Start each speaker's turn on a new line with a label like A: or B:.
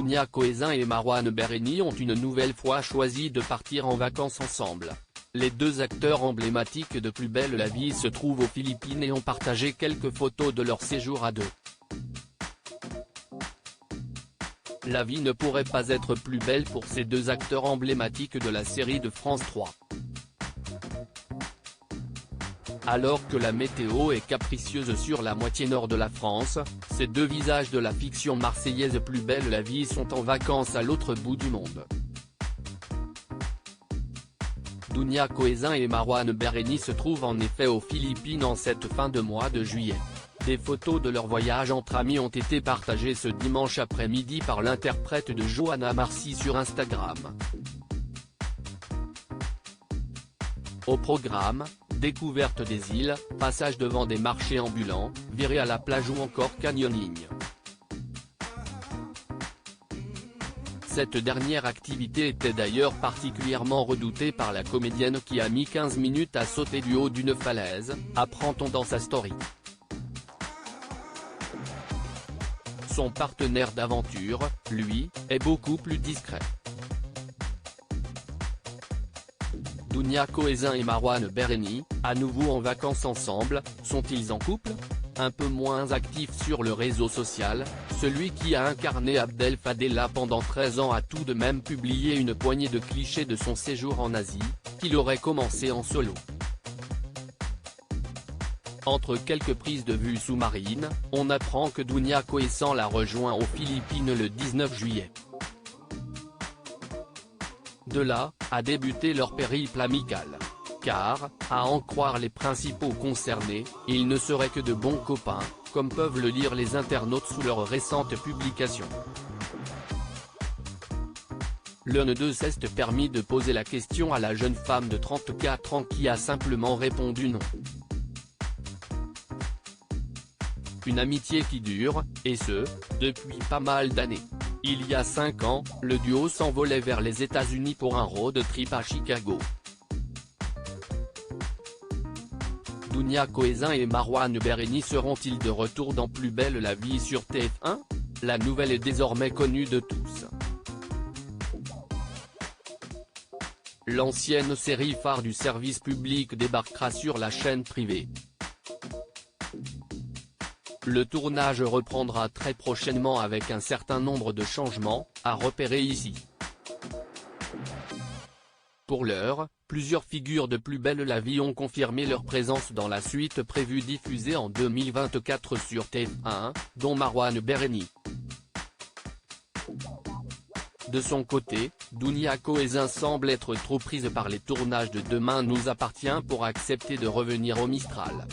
A: Dounia Cohézin et Marouane Berreni ont une nouvelle fois choisi de partir en vacances ensemble. Les deux acteurs emblématiques de Plus belle la vie se trouvent aux Philippines et ont partagé quelques photos de leur séjour à deux. La vie ne pourrait pas être plus belle pour ces deux acteurs emblématiques de la série de France 3. Alors que la météo est capricieuse sur la moitié nord de la France, ces deux visages de la fiction marseillaise Plus belle la vie sont en vacances à l'autre bout du monde. Dounia Cohézin et Marouane Berreni se trouvent en effet aux Philippines en cette fin de mois de juillet. Des photos de leur voyage entre amis ont été partagées ce dimanche après-midi par l'interprète de Johanna Marcy sur Instagram. Au programme, découverte des îles, passage devant des marchés ambulants, virée à la plage ou encore canyoning. Cette dernière activité était d'ailleurs particulièrement redoutée par la comédienne qui a mis 15 minutes à sauter du haut d'une falaise, apprend-on dans sa story. Son partenaire d'aventure, lui, est beaucoup plus discret. Dounia Cohézin et Marouane Berreni, à nouveau en vacances ensemble, sont-ils en couple? Un peu moins actif sur le réseau social, celui qui a incarné Abdel Fadela pendant 13 ans a tout de même publié une poignée de clichés de son séjour en Asie, qu'il aurait commencé en solo. Entre quelques prises de vue sous-marines, on apprend que Dounia Cohézin l'a rejoint aux Philippines le 19 juillet. De là, a débuté leur périple amical. Car, à en croire les principaux concernés, ils ne seraient que de bons copains, comme peuvent le lire les internautes sous leurs récentes publications. L'un d'eux s'est permis de poser la question à la jeune femme de 34 ans qui a simplement répondu non. Une amitié qui dure, et ce, depuis pas mal d'années. Il y a 5 ans, le duo s'envolait vers les États-Unis pour un road trip à Chicago. Dounia Cohézin et Marouane Berreni seront-ils de retour dans Plus belle la vie sur TF1 ? La nouvelle est désormais connue de tous. L'ancienne série phare du service public débarquera sur la chaîne privée. Le tournage reprendra très prochainement avec un certain nombre de changements, à repérer ici. Pour l'heure, plusieurs figures de Plus belle la vie ont confirmé leur présence dans la suite prévue diffusée en 2024 sur TF1, dont Marouane Berreni. De son côté, Dounia Cohézin semble être trop prise par les tournages de Demain nous appartient pour accepter de revenir au Mistral.